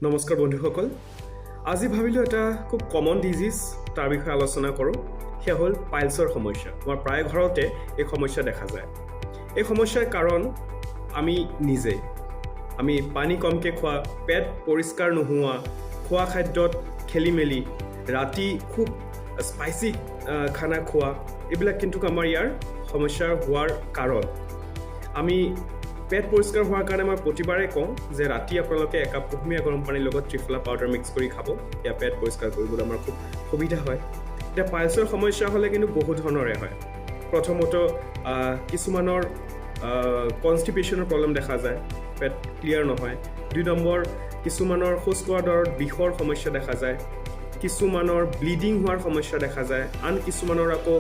নমস্কাৰ বন্ধুসকল আজি ভাবিলো এটা খুব কমন ডিজিজ তাৰ বিষয়ে আলোচনা কৰোঁ সেয়া হ'ল পাইলছৰ সমস্যা আমাৰ প্ৰায় ঘৰতে এই সমস্যা দেখা যায় এই সমস্যাৰ কাৰণ আমি নিজে আমি পানী কমকে খোৱা পেট পৰিষ্কাৰ নোহোৱা খোৱা খাদ্যত খেলিমেলি ৰাতি খুব স্পাইসি খানা খোৱা এইবিলাক কিন্তু আমাৰ ইয়াৰ সমস্যা হোৱাৰ কাৰণ আমি পেট পৰিষ্কাৰ হোৱাৰ কাৰণে মই প্ৰতিবাৰে কওঁ যে ৰাতি আপোনালোকে একাপ কুহুমীয়া গৰম পানীৰ লগত ত্ৰিফলা পাউডাৰ মিক্স কৰি খাব এয়া পেট পৰিষ্কাৰ কৰিবলৈ আমাৰ খুব সুবিধা হয় এতিয়া পাইলছৰ সমস্যা হ'লে কিন্তু বহুত ধৰণৰে হয় প্ৰথমত কিছুমানৰ কনষ্টিপেশ্যনৰ প্ৰব্লেম দেখা যায় পেট ক্লিয়াৰ নহয় দুই নম্বৰ কিছুমানৰ শৌচ কৰাৰ দৰত বিষৰ সমস্যা দেখা যায় কিছুমানৰ ব্লিডিং হোৱাৰ সমস্যা দেখা যায় আন কিছুমানৰ আকৌ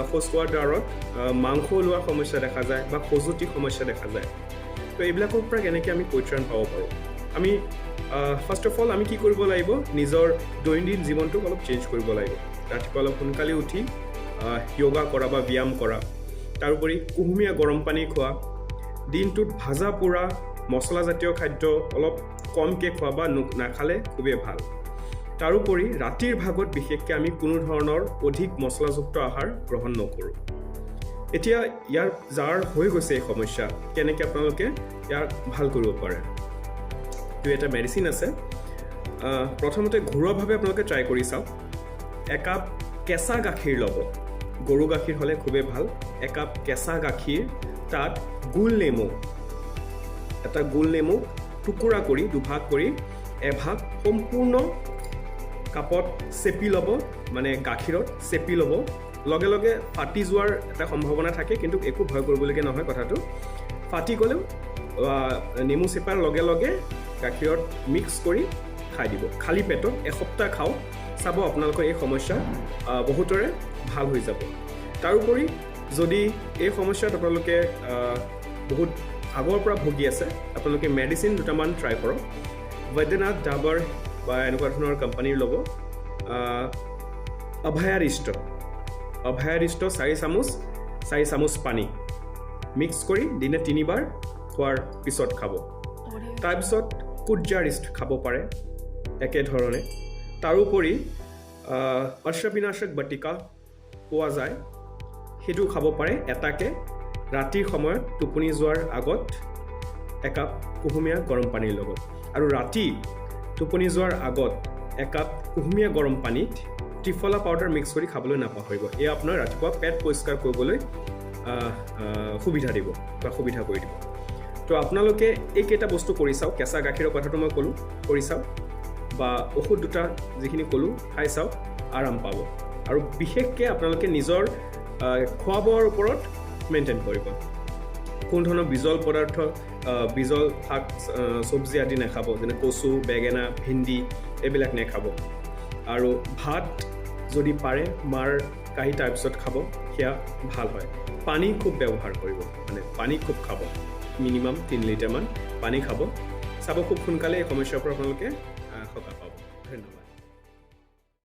শৌচ কৰাৰ দৰত মাংস ওলোৱাৰ সমস্যা দেখা যায় বা খজুতি সমস্যা দেখা যায় তো এইবিলাকৰ পৰা কেনেকৈ আমি পৰিত্ৰাণ পাব পাৰোঁ আমি ফাৰ্ষ্ট অফ অল আমি কি কৰিব লাগিব নিজৰ দৈনন্দিন জীৱনটোক অলপ চেঞ্জ কৰিব লাগিব ৰাতিপুৱা অলপ সোনকালে উঠি য়োগা কৰা বা ব্যায়াম কৰা তাৰোপৰি কুহুমীয়া গৰম পানী খোৱা দিনটোত ভাজা পোৰা মছলাজাতীয় খাদ্য অলপ কমকৈ খোৱা বা নাখালে খুবেই ভাল তাৰোপৰি ৰাতিৰ ভাগত বিশেষকৈ আমি কোনো ধৰণৰ অধিক মছলাযুক্ত আহাৰ গ্ৰহণ নকৰোঁ এতিয়া ইয়াৰ যাৰ হৈ গৈছে এই সমস্যা কেনেকৈ আপোনালোকে ইয়াক ভাল কৰিব পাৰে তো এটা মেডিচিন আছে প্ৰথমতে ঘৰুৱাভাৱে আপোনালোকে ট্ৰাই কৰি চাওক একাপ কেঁচা গাখীৰ ল'ব গৰু গাখীৰ হ'লে খুবেই ভাল একাপ কেঁচা গাখীৰ তাত এটা গোল নেমু টুকুৰা কৰি দুভাগ কৰি এভাগ সম্পূৰ্ণ কাপত চেপি ল'ব মানে গাখীৰত চেপি ল'ব লগে লগে ফাটি যোৱাৰ এটা সম্ভাৱনা থাকে কিন্তু একো ভয় কৰিবলগীয়া নহয় কথাটো ফাটি গ'লেও নেমু চেপাৰ লগে লগে গাখীৰত মিক্স কৰি খাই দিব খালী পেটত এসপ্তাহ খাওক চাব আপোনালোকৰ এই সমস্যা বহুতৰে ভাল হৈ যাব তাৰোপৰি যদি এই সমস্যাত আপোনালোকে বহুত আগৰ পৰা ভুগি আছে আপোনালোকে মেডিচিন দুটামান ট্ৰাই কৰক বৈদ্যনাথ ডাবৰ বা এনেকুৱা ধৰণৰ কোম্পানীৰ ল'ব অভয়াৰিষ্ট 4 চামুচ পানী মিক্স কৰি দিনে 3 বাৰ খোৱাৰ পিছত খাব তাৰপিছত কুজ্জাৰিষ্ট খাব পাৰে একেধৰণে তাৰোপৰি অশ্ববিনাশক বটিকা পোৱা যায় সেইটো খাব পাৰে এটাকে ৰাতিৰ সময়ত টোপনি যোৱাৰ আগত একাপ কুহুমীয়া গৰম পানীৰ লগত আৰু ৰাতি টোপনি যোৱাৰ আগত একাপ কুহুমীয়া গৰম পানীত ত্ৰিফলা পাউডাৰ মিক্স কৰি খাবলৈ নাপাহৰিব এয়া আপোনাৰ ৰাতিপুৱা পেট পৰিষ্কাৰ কৰিবলৈ সুবিধা দিব বা সুবিধা কৰি দিব তো আপোনালোকে এইকেইটা বস্তু কৰি চাওক কেঁচা গাখীৰৰ কথাটো মই ক'লোঁ কৰি চাওক বা ঔষধ দুটা যিখিনি ক'লোঁ খাই চাওক আৰাম পাব আৰু বিশেষকৈ আপোনালোকে নিজৰ খোৱা বোৱাৰ ওপৰত মেইনটেইন কৰিব কোন ধৰণৰ বিজল পদাৰ্থ বিজল শাক চব্জি আদি নাখাব যেনে কচু বেঙেনা ভিন্দি এইবিলাক নাখাব আৰু ভাত যদি পাৰে মাৰ কাঢ়ি তাৰপিছত খাব সেয়া ভাল হয় পানী খুব ব্যৱহাৰ কৰিব মানে পানী খুব খাব মিনিমাম 3 লিটাৰমান পানী খাব চাব খুব সোনকালে এই সমস্যাৰ পৰা আপোনালোকে সকাহ পাব ধন্যবাদ